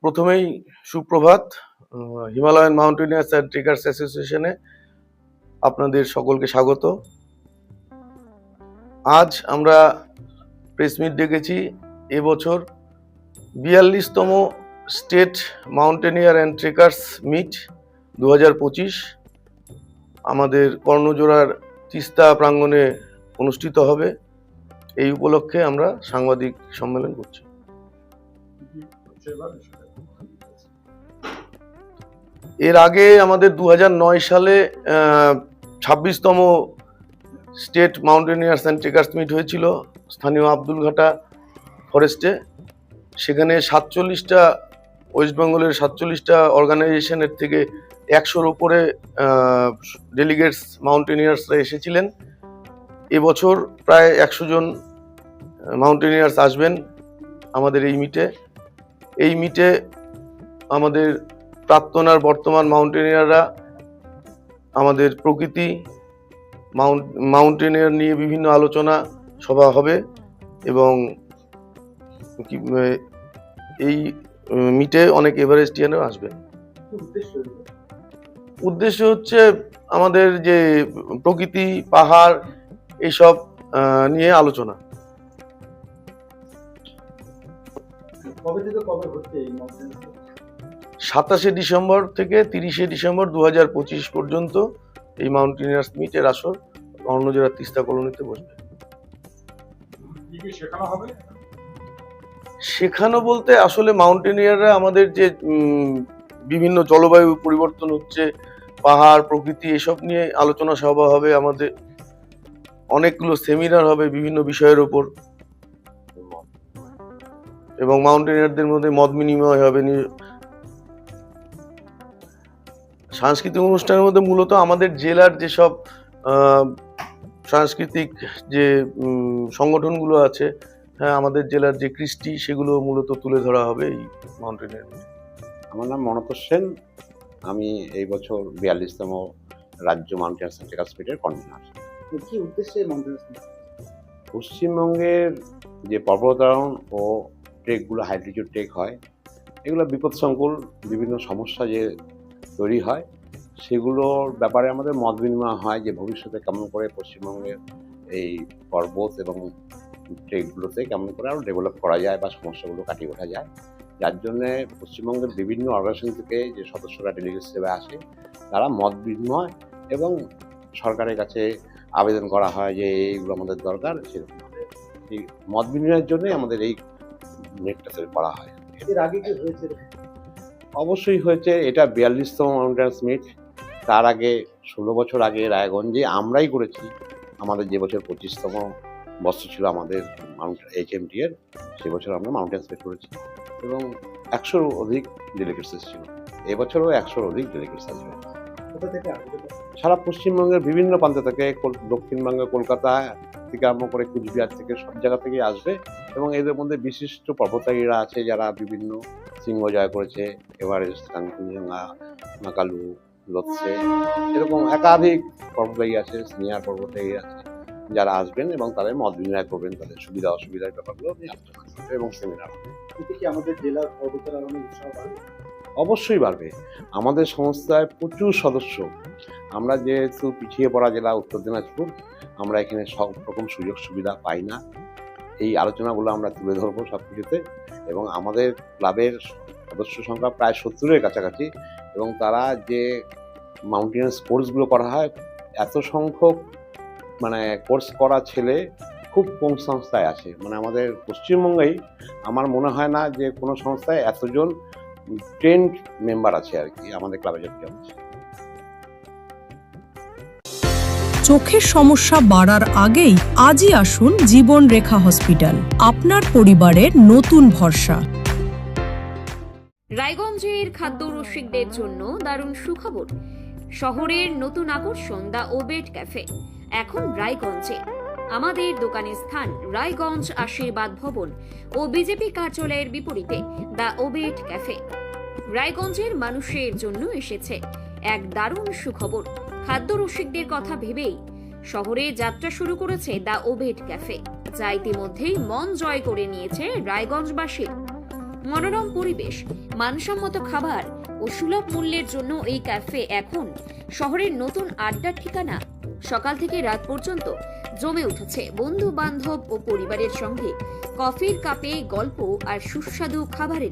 প্রথমেই সুপ্রভাত। Himalayan mountaineers and trekkers অ্যাসোসিয়েশনে আপনাদের সকলকে স্বাগত। আজ আমরা প্রেস মিট ডেকেছি এবছর 42তম state mountaineer and trekkers meet 2025 আমাদের কর্ণজোড়ার তিস্তা প্রাঙ্গণে অনুষ্ঠিত হবে। এই উপলক্ষে আমরা সাংবাদিক সম্মেলন করছি। এর আগে আমাদের 2009 সালে 26তম state mountaineers and trekkers meet হয়েছিল স্থানীয় আব্দুলঘাটা ফরেস্টে। সেখানে 47টা ওয়েস্ট বেঙ্গলের 47টা অর্গানাইজেশনের থেকে 100-র উপরে ডেলিগেটস মাউন্টেনিয়ার্সরা এসেছিলেন। এবছর প্রায় 100 জন মাউন্টেনিয়ার্স আসবেন আমাদের এই মিটে। এই মিটে আমাদের প্রাক্তন আর বর্তমান মাউন্টেনিয়াররা আমাদের প্রকৃতি মাউন্টেনিয়ার নিয়ে বিভিন্ন আলোচনা সভা হবে এবং এই মিটে অনেক এভারেস্টিয়ানও আসবেন। উদ্দেশ্য হচ্ছে আমাদের যে প্রকৃতি, পাহাড় এইসব নিয়ে আলোচনা। কবে থেকে কবে হচ্ছে এই মাউন্টেন? 27শে ডিসেম্বর থেকে 30শে ডিসেম্বর 2025 পর্যন্ত এই মাউন্টেনিয়ার্স মিটের আসর কর্ণজোড়া তিস্তা কলোনিতে বসবে। শেখানো হবে? শেখানো বলতে আসলে মাউন্টেনিয়াররা আমাদের যে বিভিন্ন জলবায়ু পরিবর্তন হচ্ছে, পাহাড়, প্রকৃতি এসব নিয়ে আলোচনা সভা হবে। আমাদের অনেকগুলো সেমিনার হবে বিভিন্ন বিষয়ের ওপর এবং মাউন্টেনিয়ারদের মধ্যে মত বিনিময় হবে। সাংস্কৃতিক অনুষ্ঠানের মধ্যে মূলত আমাদের জেলার যেসব সাংস্কৃতিক যে সংগঠনগুলো আছে, হ্যাঁ, আমাদের জেলার যে কৃষ্টি সেগুলো মূলত তুলে ধরা হবে এই মাউন্টেনিয়ার। আমার নাম মনত সেন। আমি এই বছর 42তম রাজ্য মাউন্টেনিয়ার্স অ্যান্ড ট্রেকার্স মিটের কনভেনার। কি উদ্দেশ্যে মাউন্টেনিয়ার্স? পশ্চিমবঙ্গের যে পর্বতারোহণ ও ট্রেকগুলো, হাই অ্যালটিটিউড ট্রেক হয়, এগুলো বিপদসংকুল বিভিন্ন সমস্যা যে তৈরি হয়, সেগুলোর ব্যাপারে আমাদের মত বিনিময় হয় যে ভবিষ্যতে কেমন করে পশ্চিমবঙ্গের এই পর্বত এবং ট্রেকগুলোতে কেমন করে আরও ডেভেলপ করা যায় বা সমস্যাগুলো কাটিয়ে ওঠা যায়। যার জন্যে পশ্চিমবঙ্গের বিভিন্ন অর্গানাইজেশন থেকে যে সদস্যরা ডেলিগেট হিসেবে আসে, তারা মত বিনিময় এবং সরকারের কাছে আবেদন করা হয় যে এইগুলো আমাদের দরকার। সেরকম এই মত বিনিময়ের জন্যই আমাদের এই নেটটা করা হয়। এর আগে কি হয়েছে? অবশ্যই হয়েছে। এটা 42তম মাউন্টেনিয়ার্স মিট। তার আগে 16 বছর আগে রায়গঞ্জে আমরাই করেছি। আমাদের যে বছর 25তম বর্ষ ছিল আমাদের HMT এর, সে বছর আমরা মাউন্টেনিয়ার্স মিট করেছি এবং 100-র অধিক ডেলিগেটস এসেছিল। এবছরও 100-র অধিক ডেলিগেটস আসবে। কোথা থেকে আসবে? সারা পশ্চিমবঙ্গের বিভিন্ন প্রান্ত থেকে, দক্ষিণবঙ্গে কলকাতা থেকে আরম্ভ করে কুচবিহার থেকে সব জায়গা থেকে আসবে এবং এদের মধ্যে বিশিষ্ট পর্বতারোহীরা আছে যারা বিভিন্ন শৃঙ্গ জয় করেছে, এভারেস্ট, কাঞ্চনজঙ্ঘা, মাকালু, লোৎসে, এরকম একাধিক পর্বতারোহী আছে, সিনিয়র পর্বতারোহী আছে যারা আসবেন এবং তাদের মত বিনিময় করবেন, তাদের সুবিধা অসুবিধার ব্যাপারগুলো নিয়ে আলোচনা করবে এবং সেমিনার হবে। এতে কি আমাদের জেলার পর্বতারোহণের উৎসাহ বাড়বে? অবশ্যই বাড়বে। আমাদের সংস্থায় প্রচুর সদস্য। আমরা যেহেতু পিছিয়ে পড়া জেলা উত্তর দিনাজপুর, আমরা এখানে সব রকম সুযোগ সুবিধা পাই না। এই আলোচনাগুলো আমরা তুলে ধরবো সব কিছুতে এবং আমাদের ক্লাবের সদস্য সংখ্যা প্রায় 70-এর কাছাকাছি এবং তারা যে মাউন্টেনিয়ার্স কোর্সগুলো করা হয়, এত সংখ্যক কোর্স করা ছেলে খুব কম সংস্থায় আছে। আমাদের পশ্চিমবঙ্গেই আমার মনে হয় না যে কোনো সংস্থায় এতজন ট্রেন্ড মেম্বার আছে আর কি আমাদের ক্লাবে যতজন আছে। চোখের সমস্যা বাড়ার আগেই আজই আসুন জীবন রেখা হসপিটাল, আপনার পরিবারের নতুন ভরসা। রায়গঞ্জের খাদ্য রসিকদের জন্য দারুণ সুখবর। শহরের নতুন আকর্ষণ দ্য ওবেট ক্যাফে এখন রায়গঞ্জে। আমাদের দোকানের স্থান রায়গঞ্জ আশীর্বাদ ভবন ও বিজেপি কার্যালয়ের বিপরীতে দ্য ওবেট ক্যাফে। রায়গঞ্জের মানুষের জন্য এসেছে এক দারুণ সুখবর। খাদ্য রসিকদের কথা ভেবেই শহরে যাত্রা শুরু করেছে দ্য ওবেট ক্যাফে, যা ইতিমধ্যেই মন জয় করে নিয়েছে রায়গঞ্জবাসীর। মনোরম পরিবেশ, মানসম্মত খাবার ও সুলভ মূল্যের জন্য এই ক্যাফে এখন শহরের নতুন আড্ডার ঠিকানা। সকাল থেকে রাত পর্যন্ত জমে উঠেছে বন্ধু বান্ধব ও পরিবারের সঙ্গে কফির কাপে গল্প আর সুস্বাদু খাবারের